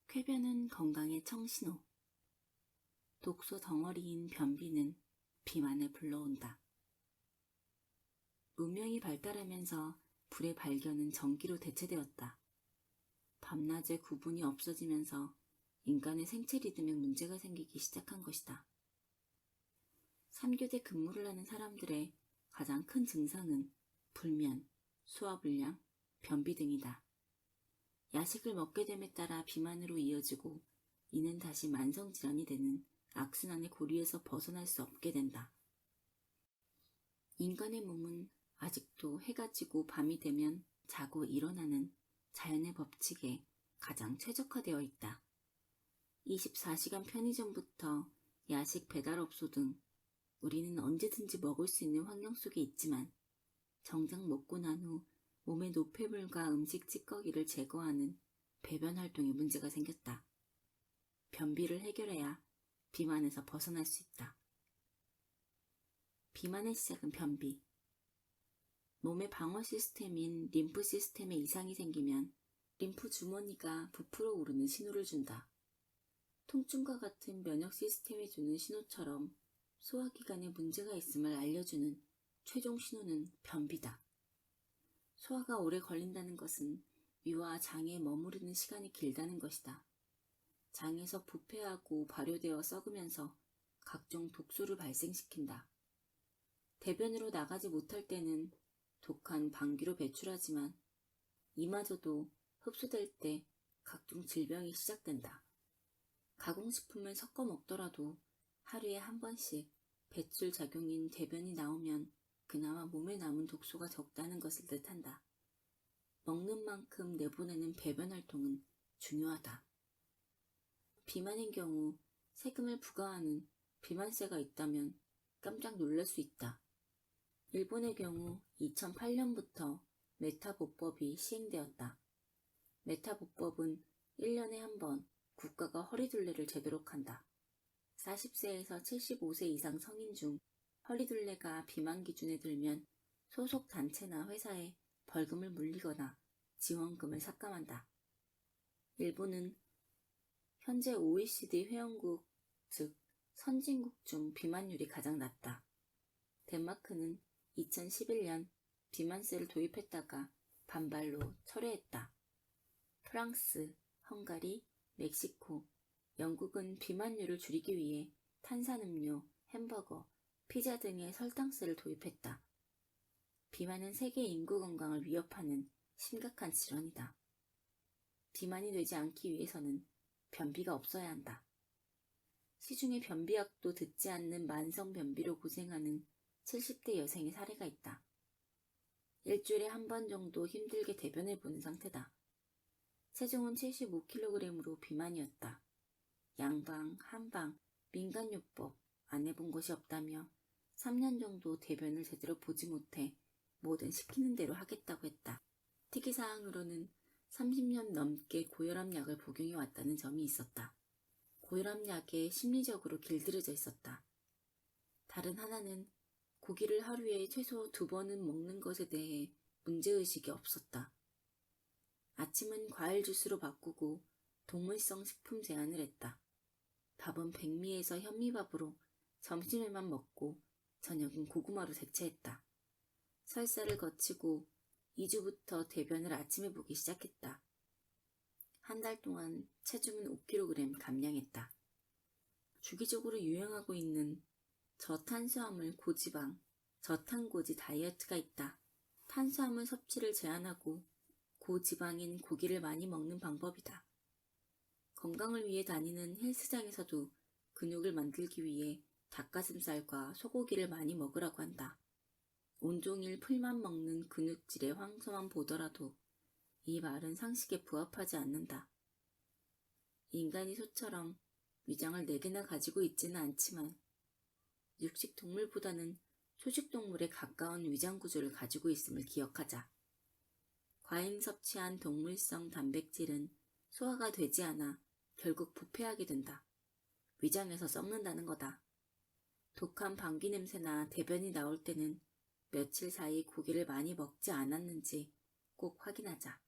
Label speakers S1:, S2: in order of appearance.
S1: 쾌변은 건강의 청신호. 독소 덩어리인 변비는 비만을 불러온다. 문명이 발달하면서 불의 발견은 전기로 대체되었다. 밤낮의 구분이 없어지면서 인간의 생체 리듬에 문제가 생기기 시작한 것이다. 3교대 근무를 하는 사람들의 가장 큰 증상은 불면, 소화불량, 변비 등이다. 야식을 먹게 됨에 따라 비만으로 이어지고 이는 다시 만성질환이 되는 악순환의 고리에서 벗어날 수 없게 된다. 인간의 몸은 아직도 해가 지고 밤이 되면 자고 일어나는 자연의 법칙에 가장 최적화되어 있다. 24시간 편의점부터 야식 배달업소 등 우리는 언제든지 먹을 수 있는 환경 속에 있지만 정작 먹고 난 후 몸의 노폐물과 음식 찌꺼기를 제거하는 배변 활동에 문제가 생겼다. 변비를 해결해야 비만에서 벗어날 수 있다. 비만의 시작은 변비. 몸의 방어 시스템인 림프 시스템에 이상이 생기면 림프 주머니가 부풀어 오르는 신호를 준다. 통증과 같은 면역 시스템이 주는 신호처럼 소화기관에 문제가 있음을 알려주는 최종 신호는 변비다. 소화가 오래 걸린다는 것은 위와 장에 머무르는 시간이 길다는 것이다. 장에서 부패하고 발효되어 썩으면서 각종 독소를 발생시킨다. 대변으로 나가지 못할 때는 독한 방귀로 배출하지만 이마저도 흡수될 때 각종 질병이 시작된다. 가공식품을 섞어 먹더라도 하루에 한 번씩 배출 작용인 대변이 나오면 그나마 몸에 남은 독소가 적다는 것을 뜻한다. 먹는 만큼 내보내는 배변 활동은 중요하다. 비만인 경우 세금을 부과하는 비만세가 있다면 깜짝 놀랄 수 있다. 일본의 경우 2008년부터 메타보법이 시행되었다. 메타보법은 1년에 한 번 국가가 허리둘레를 재도록 한다. 40세에서 75세 이상 성인 중 허리둘레가 비만 기준에 들면 소속 단체나 회사에 벌금을 물리거나 지원금을 삭감한다. 일본은 현재 OECD 회원국, 즉 선진국 중 비만율이 가장 낮다. 덴마크는 2011년 비만세를 도입했다가 반발로 철회했다. 프랑스, 헝가리, 멕시코, 영국은 비만율을 줄이기 위해 탄산음료, 햄버거, 피자 등의 설탕세를 도입했다. 비만은 세계 인구 건강을 위협하는 심각한 질환이다. 비만이 되지 않기 위해서는 변비가 없어야 한다. 시중에 변비약도 듣지 않는 만성 변비로 고생하는 70대 여성의 사례가 있다. 일주일에 한 번 정도 힘들게 대변을 보는 상태다. 체중은 75kg으로 비만이었다. 양방, 한방, 민간요법 안 해본 것이 없다며 3년 정도 대변을 제대로 보지 못해 뭐든 시키는 대로 하겠다고 했다. 특이사항으로는 30년 넘게 고혈압약을 복용해 왔다는 점이 있었다. 고혈압약에 심리적으로 길들여져 있었다. 다른 하나는 고기를 하루에 최소 2번은 먹는 것에 대해 문제의식이 없었다. 아침은 과일 주스로 바꾸고 동물성 식품 제한을 했다. 밥은 백미에서 현미밥으로 점심에만 먹고 저녁은 고구마로 대체했다. 설사를 거치고 2주부터 대변을 아침에 보기 시작했다. 한 달 동안 체중은 5kg 감량했다. 주기적으로 유행하고 있는 저탄수화물 고지방, 저탄고지 다이어트가 있다. 탄수화물 섭취를 제한하고 고지방인 고기를 많이 먹는 방법이다. 건강을 위해 다니는 헬스장에서도 근육을 만들기 위해 닭가슴살과 소고기를 많이 먹으라고 한다. 온종일 풀만 먹는 근육질의 황소만 보더라도 이 말은 상식에 부합하지 않는다. 인간이 소처럼 위장을 4개나 가지고 있지는 않지만 육식동물보다는 초식동물에 가까운 위장 구조를 가지고 있음을 기억하자. 과잉 섭취한 동물성 단백질은 소화가 되지 않아 결국 부패하게 된다. 위장에서 썩는다는 거다. 독한 방귀 냄새나 대변이 나올 때는 며칠 사이 고기를 많이 먹지 않았는지 꼭 확인하자.